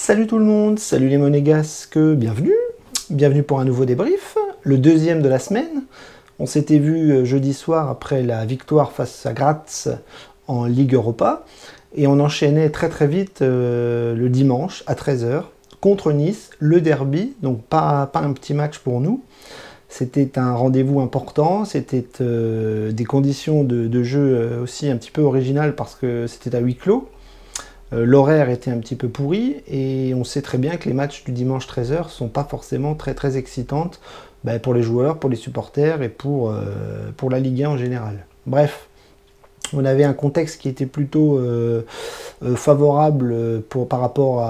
Salut tout le monde, salut les monégasques, bienvenue pour un nouveau débrief, le deuxième de la semaine. On s'était vu jeudi soir après la victoire face à Graz en Ligue Europa et on enchaînait très vite le dimanche à 13 h contre Nice, le derby, donc pas un petit match pour nous. C'était un rendez-vous important, c'était des conditions de jeu aussi un petit peu originales parce que c'était à huis clos. L'horaire était un petit peu pourri et on sait très bien que les matchs du dimanche 13 h ne sont pas forcément très excitantes pour les joueurs, pour les supporters et pour la Ligue 1 en général. Bref, on avait un contexte qui était plutôt favorable par rapport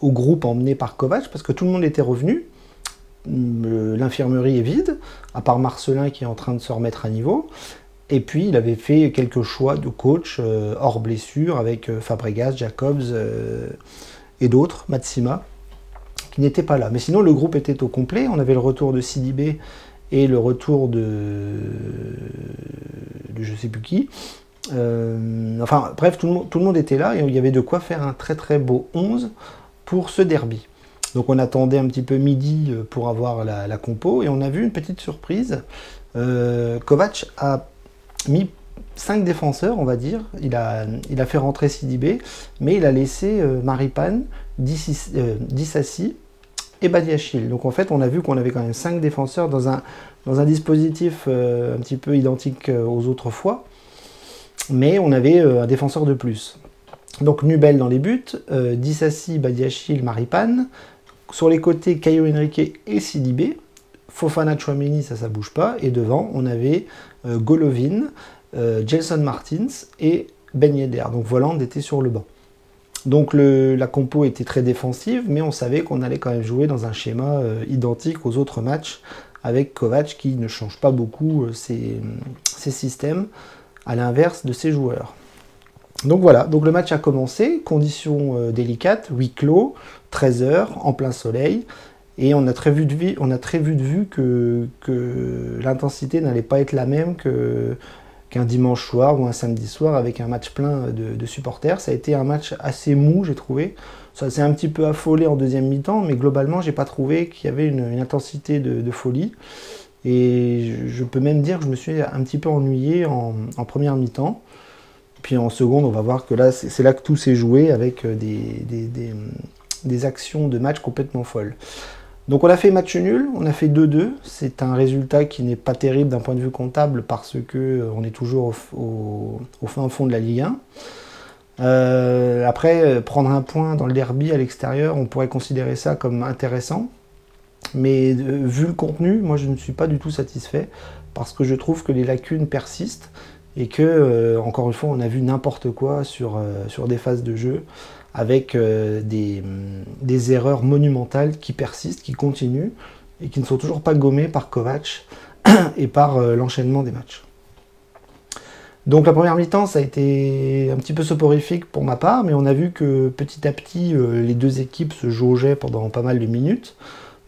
au groupe emmené par Kovač parce que tout le monde était revenu. L'infirmerie est vide, à part Marcelin qui est en train de se remettre à niveau. Et puis il avait fait quelques choix de coach hors blessure avec Fabregas, Jacobs et d'autres, Matsima, qui n'étaient pas là. Mais sinon le groupe était au complet, on avait le retour de Sidibé et le retour de je sais plus qui. Enfin bref, tout le monde était là et il y avait de quoi faire un très beau 11 pour ce derby. Donc on attendait un petit peu midi pour avoir la compo et on a vu une petite surprise. Kovač a mis 5 défenseurs, on va dire. Il a fait rentrer Sidibé, mais il a laissé Maripane, Disasi et Badiachil. Donc en fait, on a vu qu'on avait quand même 5 défenseurs dans un dispositif un petit peu identique aux autres fois, mais on avait un défenseur de plus. Donc Nubel dans les buts, Disasi, Badiachil, Maripane. Sur les côtés, Caio Henrique et Sidibé. Fofana, Tchouaméni, ça bouge pas. Et devant, on avait Golovin, Gelson Martins et Ben Yedder. Donc Voland était sur le banc. Donc la compo était très défensive, mais on savait qu'on allait quand même jouer dans un schéma identique aux autres matchs, avec Kovač qui ne change pas beaucoup ses systèmes, à l'inverse de ses joueurs. Donc voilà, donc le match a commencé, conditions délicates, huis clos, 13 h, en plein soleil, et on a très vite vu que l'intensité n'allait pas être la même qu'un dimanche soir ou un samedi soir avec un match plein de supporters. Ça a été un match assez mou, j'ai trouvé. Ça s'est un petit peu affolé en deuxième mi-temps, mais globalement, j'ai pas trouvé qu'il y avait une intensité de folie. Et je peux même dire que je me suis un petit peu ennuyé en première mi-temps. Puis en seconde, on va voir que là, c'est là que tout s'est joué avec des actions de match complètement folles. Donc on a fait match nul, on a fait 2-2. C'est un résultat qui n'est pas terrible d'un point de vue comptable parce qu'on est toujours au fin fond de la Ligue 1. Après, prendre un point dans le derby à l'extérieur, on pourrait considérer ça comme intéressant. Mais vu le contenu, moi je ne suis pas du tout satisfait parce que je trouve que les lacunes persistent. Et que, encore une fois, on a vu n'importe quoi sur des phases de jeu, avec des erreurs monumentales qui persistent, qui continuent, et qui ne sont toujours pas gommées par Kovač et par l'enchaînement des matchs. Donc la première mi-temps, ça a été un petit peu soporifique pour ma part, mais on a vu que petit à petit, les deux équipes se jaugeaient pendant pas mal de minutes.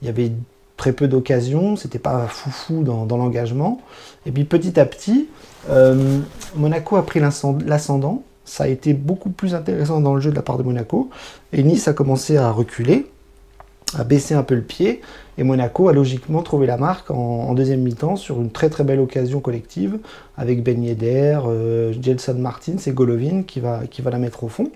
Il y avait très peu d'occasions, c'était pas foufou dans l'engagement. Et puis petit à petit, Monaco a pris l'ascendant. Ça a été beaucoup plus intéressant dans le jeu de la part de Monaco. Et Nice a commencé à reculer, à baisser un peu le pied. Et Monaco a logiquement trouvé la marque en deuxième mi-temps sur une très belle occasion collective avec Ben Yedder, Gelson Martins et Golovin qui va la mettre au fond.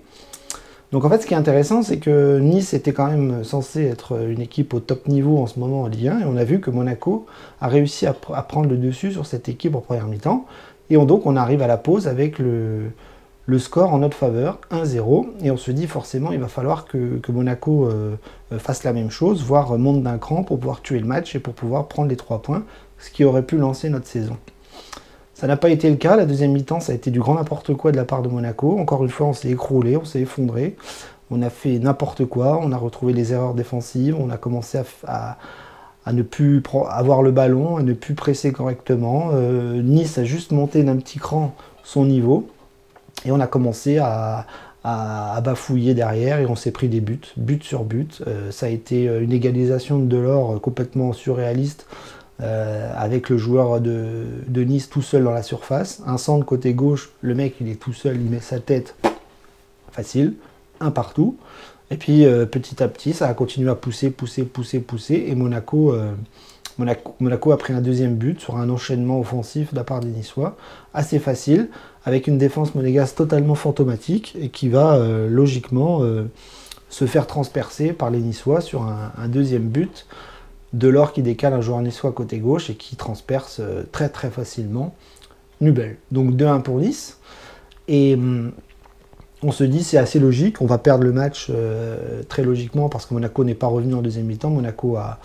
Donc en fait, ce qui est intéressant, c'est que Nice était quand même censé être une équipe au top niveau en ce moment en Ligue 1, et on a vu que Monaco a réussi à prendre le dessus sur cette équipe en première mi-temps, et donc on arrive à la pause avec le score en notre faveur, 1-0, et on se dit forcément il va falloir que Monaco fasse la même chose, voire monte d'un cran pour pouvoir tuer le match et pour pouvoir prendre les 3 points, ce qui aurait pu lancer notre saison. Ça n'a pas été le cas, la deuxième mi-temps ça a été du grand n'importe quoi de la part de Monaco. Encore une fois on s'est écroulé, on s'est effondré, on a fait n'importe quoi, on a retrouvé les erreurs défensives, on a commencé à ne plus avoir le ballon, à ne plus presser correctement. Nice a juste monté d'un petit cran son niveau et on a commencé à bafouiller derrière et on s'est pris des buts sur but. Ça a été une égalisation de Delors complètement surréaliste. Avec le joueur de Nice tout seul dans la surface, un centre côté gauche, le mec il est tout seul, il met sa tête, facile, un partout, Et puis petit à petit, ça a continué à pousser, et Monaco a pris un deuxième but sur un enchaînement offensif de la part des Niçois, assez facile, avec une défense monégasque totalement fantomatique et qui va logiquement se faire transpercer par les Niçois sur un deuxième but. Delors qui décale un joueur niçois côté gauche et qui transperce très très facilement Nubel. Donc 2-1 pour Nice. Et on se dit c'est assez logique, on va perdre le match très logiquement parce que Monaco n'est pas revenu en deuxième mi-temps. Monaco a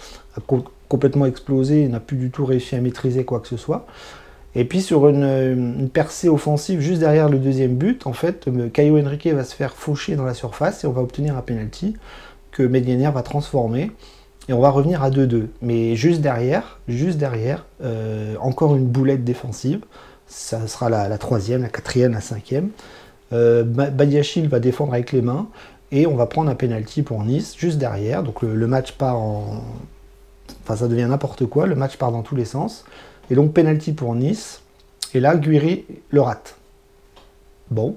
complètement explosé et n'a plus du tout réussi à maîtriser quoi que ce soit. Et puis sur une percée offensive juste derrière le deuxième but, en fait, Caio Henrique va se faire faucher dans la surface et on va obtenir un penalty que Medlienner va transformer. Et on va revenir à 2-2. Mais juste derrière, encore une boulette défensive. Ça sera la troisième, la quatrième, la cinquième. Badiachil va défendre avec les mains. Et on va prendre un penalty pour Nice, juste derrière. Donc le match part en... Enfin, ça devient n'importe quoi. Le match part dans tous les sens. Et donc penalty pour Nice. Et là, Guiri le rate. Bon.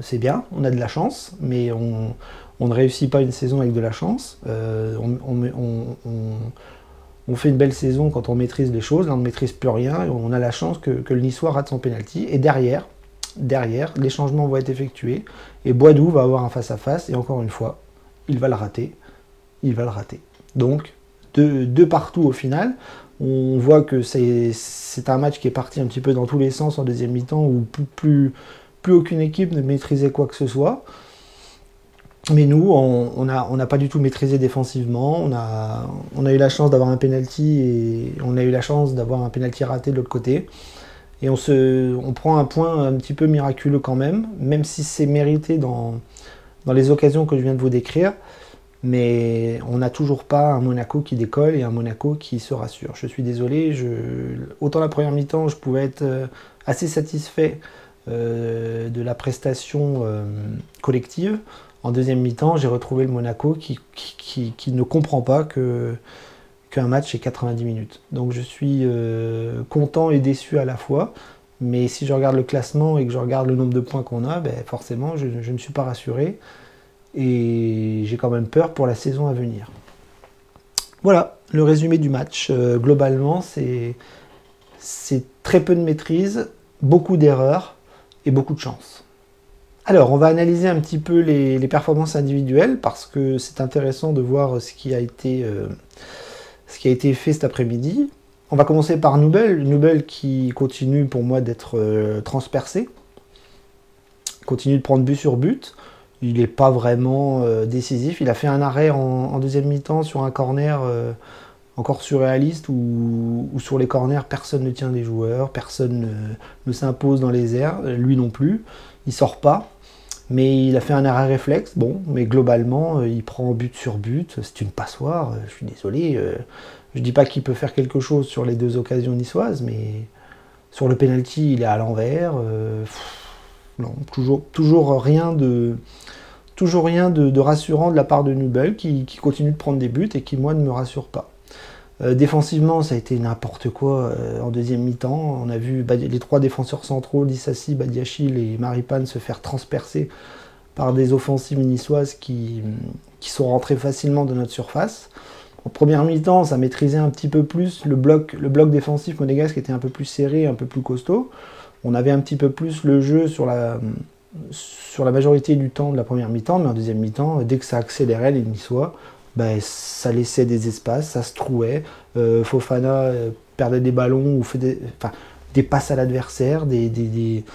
C'est bien, on a de la chance. Mais on ne réussit pas une saison avec de la chance. On fait une belle saison quand on maîtrise les choses. Là, on ne maîtrise plus rien. Et on a la chance que le Niçois rate son penalty. Et derrière, les changements vont être effectués. Et Boidou va avoir un face-à-face. Et encore une fois, il va le rater. Donc, deux partout au final. On voit que c'est un match qui est parti un petit peu dans tous les sens en deuxième mi-temps où plus aucune équipe ne maîtrisait quoi que ce soit. Mais nous, on n'a pas du tout maîtrisé défensivement. On a eu la chance d'avoir un penalty et on a eu la chance d'avoir un penalty raté de l'autre côté. Et on prend un point un petit peu miraculeux quand même si c'est mérité dans les occasions que je viens de vous décrire. Mais on n'a toujours pas un Monaco qui décolle et un Monaco qui se rassure. Je suis désolé, autant la première mi-temps, je pouvais être assez satisfait de la prestation collective. En deuxième mi-temps, j'ai retrouvé le Monaco qui ne comprend pas qu'un match est 90 minutes. Donc je suis content et déçu à la fois. Mais si je regarde le classement et que je regarde le nombre de points qu'on a, ben forcément, je ne suis pas rassuré. Et j'ai quand même peur pour la saison à venir. Voilà, le résumé du match. Globalement, c'est très peu de maîtrise, beaucoup d'erreurs et beaucoup de chance. Alors, on va analyser un petit peu les performances individuelles parce que c'est intéressant de voir ce qui a été fait cet après-midi. On va commencer par Nubel qui continue pour moi d'être transpercé, continue de prendre but sur but. Il n'est pas vraiment décisif. Il a fait un arrêt en deuxième mi-temps sur un corner encore surréaliste où sur les corners, personne ne tient des joueurs, personne ne s'impose dans les airs, lui non plus. Il sort pas. Mais il a fait un arrêt réflexe, bon, mais globalement, il prend but sur but, c'est une passoire, je suis désolé. Je dis pas qu'il peut faire quelque chose sur les deux occasions niçoises, mais sur le penalty, il est à l'envers. Non, toujours rien de rassurant de la part de Nubel, qui continue de prendre des buts et qui, moi, ne me rassure pas. Défensivement, ça a été n'importe quoi en deuxième mi-temps. On a vu les trois défenseurs centraux, Dissassi, Badiachil et Maripane se faire transpercer par des offensives niçoises qui sont rentrées facilement dans notre surface. En première mi-temps, ça maîtrisait un petit peu plus le bloc défensif monégasque qui était un peu plus serré, un peu plus costaud. On avait un petit peu plus le jeu sur la majorité du temps de la première mi-temps, mais en deuxième mi-temps, dès que ça accélérait les Niçois, ben, ça laissait des espaces, ça se trouait. Fofana perdait des ballons ou fait des passes à l'adversaire, des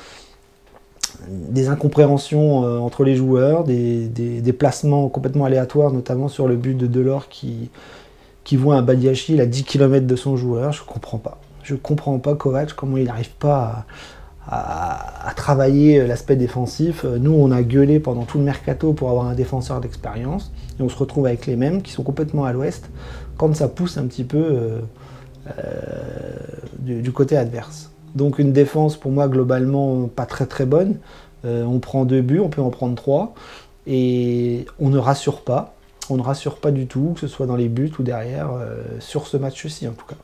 incompréhensions entre les joueurs, des placements complètement aléatoires, notamment sur le but de Delors qui voit un Badiachil à 10 km de son joueur. Je comprends pas. Je comprends pas Kovac, comment il n'arrive pas à travailler l'aspect défensif. Nous, on a gueulé pendant tout le mercato pour avoir un défenseur d'expérience, et on se retrouve avec les mêmes qui sont complètement à l'ouest quand ça pousse un petit peu du côté adverse. Donc une défense pour moi globalement pas très très bonne. On prend 2 buts, on peut en prendre 3, et on ne rassure pas. On ne rassure pas du tout, que ce soit dans les buts ou derrière, sur ce match-ci en tout cas.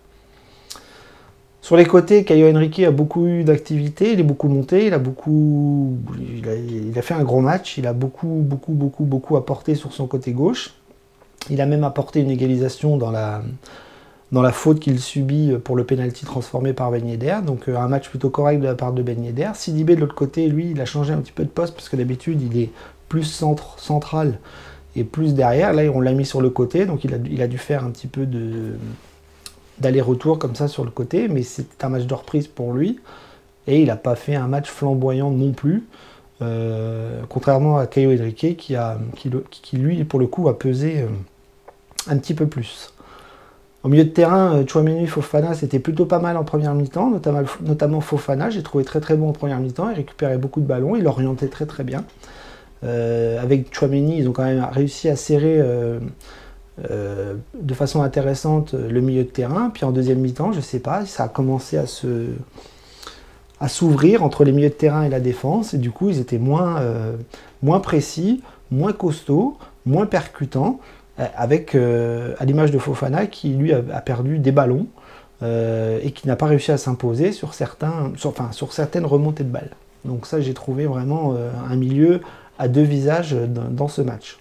Sur les côtés, Caio Henrique a beaucoup eu d'activité, il est beaucoup monté, il a fait un gros match, il a beaucoup apporté sur son côté gauche. Il a même apporté une égalisation dans la faute qu'il subit pour le pénalty transformé par Ben Yedder. Donc un match plutôt correct de la part de Ben Yedder. Sidibé de l'autre côté, lui, il a changé un petit peu de poste parce que d'habitude il est plus central et plus derrière. Là, on l'a mis sur le côté, donc il a dû faire un petit peu d'aller-retour comme ça sur le côté, mais c'est un match de reprise pour lui. Et il n'a pas fait un match flamboyant non plus, contrairement à Caio Henrique qui lui, pour le coup, a pesé un petit peu plus. Au milieu de terrain, Tchouaméni, Fofana, c'était plutôt pas mal en première mi-temps, notamment Fofana, j'ai trouvé très bon en première mi-temps, il récupérait beaucoup de ballons, il orientait très bien. Avec Tchouaméni, ils ont quand même réussi à serrer de façon intéressante le milieu de terrain, puis en deuxième mi-temps, je sais pas, ça a commencé à s'ouvrir entre les milieux de terrain et la défense, et du coup, ils étaient moins précis, moins costauds, moins percutants, avec, à l'image de Fofana, qui lui a perdu des ballons et qui n'a pas réussi à s'imposer sur certaines remontées de balles. Donc ça, j'ai trouvé vraiment un milieu à deux visages dans ce match.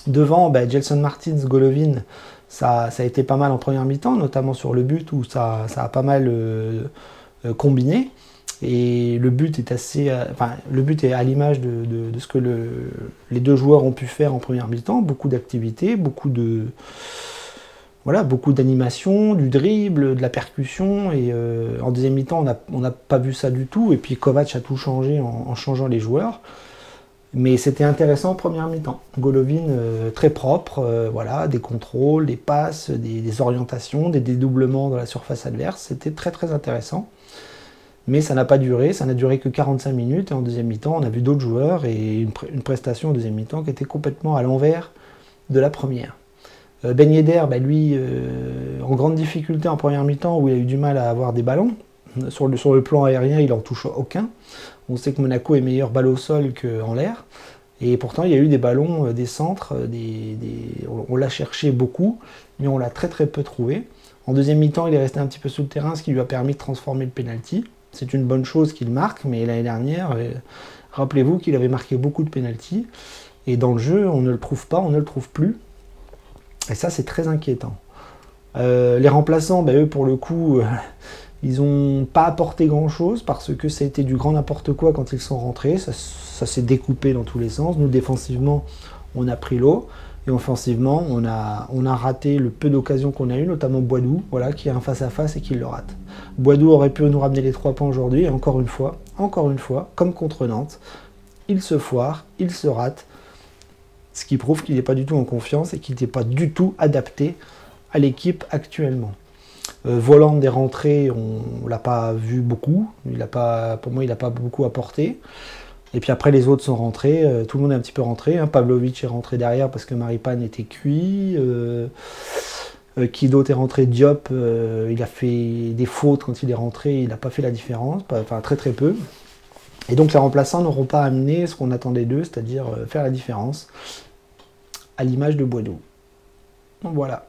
Devant, Gelson Martins, Golovin, ça a été pas mal en première mi-temps, notamment sur le but où ça a pas mal combiné. Et le but est à l'image de ce que les deux joueurs ont pu faire en première mi-temps. Beaucoup d'activité, beaucoup d'animation, du dribble, de la percussion. Et en deuxième mi-temps, on n'a pas vu ça du tout. Et puis Kovac a tout changé en changeant les joueurs. Mais c'était intéressant en première mi-temps. Golovin très propre, des contrôles, des passes, des orientations, des dédoublements dans la surface adverse. C'était très intéressant. Mais ça n'a pas duré, ça n'a duré que 45 minutes. Et en deuxième mi-temps, on a vu d'autres joueurs et une prestation en deuxième mi-temps qui était complètement à l'envers de la première. Ben Yedder, lui, en grande difficulté en première mi-temps, où il a eu du mal à avoir des ballons. Sur le plan aérien, il n'en touche aucun. On sait que Monaco est meilleur balle au sol qu'en l'air. Et pourtant, il y a eu des ballons, des centres, on l'a cherché beaucoup, mais on l'a très peu trouvé. En deuxième mi-temps, il est resté un petit peu sous le terrain, ce qui lui a permis de transformer le penalty. C'est une bonne chose qu'il marque, mais l'année dernière, rappelez-vous qu'il avait marqué beaucoup de penalty. Et dans le jeu, on ne le trouve pas, on ne le trouve plus. Et ça, c'est très inquiétant. Les remplaçants, eux, pour le coup, ils n'ont pas apporté grand-chose parce que ça a été du grand n'importe quoi quand ils sont rentrés. Ça s'est découpé dans tous les sens. Nous, défensivement, on a pris l'eau. Et offensivement, on a raté le peu d'occasions qu'on a eu, notamment Boadou, qui a un face-à-face et qui le rate. Boadou aurait pu nous ramener les 3 points aujourd'hui, et encore une fois, comme contre Nantes, il se foire, il se rate, ce qui prouve qu'il n'est pas du tout en confiance et qu'il n'est pas du tout adapté à l'équipe actuellement. Voland est rentré, on ne l'a pas vu beaucoup, pour moi il n'a pas beaucoup apporté. Et puis après les autres sont rentrés, tout le monde est un petit peu rentré. Pavlovic est rentré derrière parce que Maripane était cuit. Qui d'autre est rentré? Diop, il a fait des fautes quand il est rentré, il n'a pas fait la différence, très peu. Et donc les remplaçants n'auront pas amené ce qu'on attendait d'eux, c'est-à-dire faire la différence, à l'image de Boadou. Donc voilà.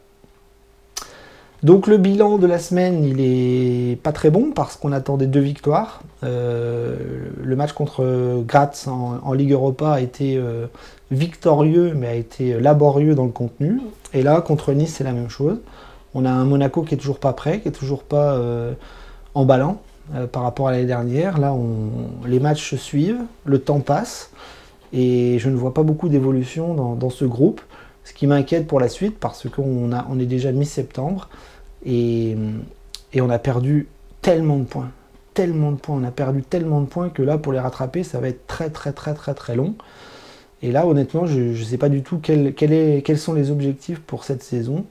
Donc le bilan de la semaine, il est pas très bon parce qu'on attendait 2 victoires. Le match contre Graz en Ligue Europa a été victorieux, mais a été laborieux dans le contenu. Et là, contre Nice, c'est la même chose. On a un Monaco qui est toujours pas prêt, qui est toujours pas emballant par rapport à l'année dernière. Là, les matchs se suivent, le temps passe, et je ne vois pas beaucoup d'évolution dans ce groupe. Ce qui m'inquiète pour la suite, parce qu'on est déjà mi-septembre, et on a perdu tellement de points, on a perdu tellement de points que là, pour les rattraper, ça va être très long. Et là, honnêtement, je ne sais pas du tout quels sont les objectifs pour cette saison,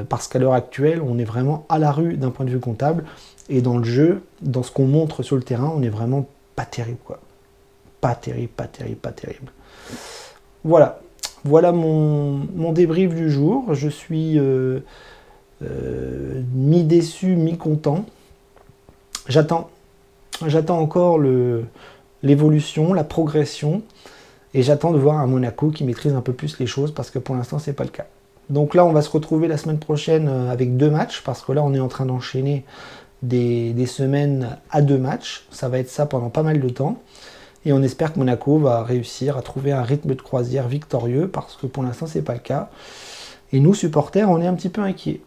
parce qu'à l'heure actuelle, on est vraiment à la rue d'un point de vue comptable, et dans le jeu, dans ce qu'on montre sur le terrain, on est vraiment pas terrible, quoi. Pas terrible. Voilà mon débrief du jour. Je suis mi-déçu, mi-content. J'attends encore l'évolution, la progression, et j'attends de voir un Monaco qui maîtrise un peu plus les choses, parce que pour l'instant, c'est pas le cas. Donc là, on va se retrouver la semaine prochaine avec 2 matchs, parce que là, on est en train d'enchaîner des semaines à 2 matchs. Ça va être ça pendant pas mal de temps. Et on espère que Monaco va réussir à trouver un rythme de croisière victorieux, parce que pour l'instant, c'est pas le cas. Et nous, supporters, on est un petit peu inquiets.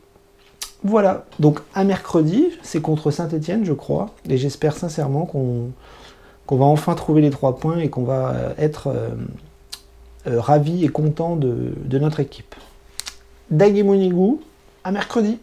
Voilà, donc à mercredi, c'est contre Saint-Etienne, je crois. Et j'espère sincèrement qu'on va enfin trouver les 3 points et qu'on va être ravis et contents de notre équipe. Daguemonigu, à mercredi.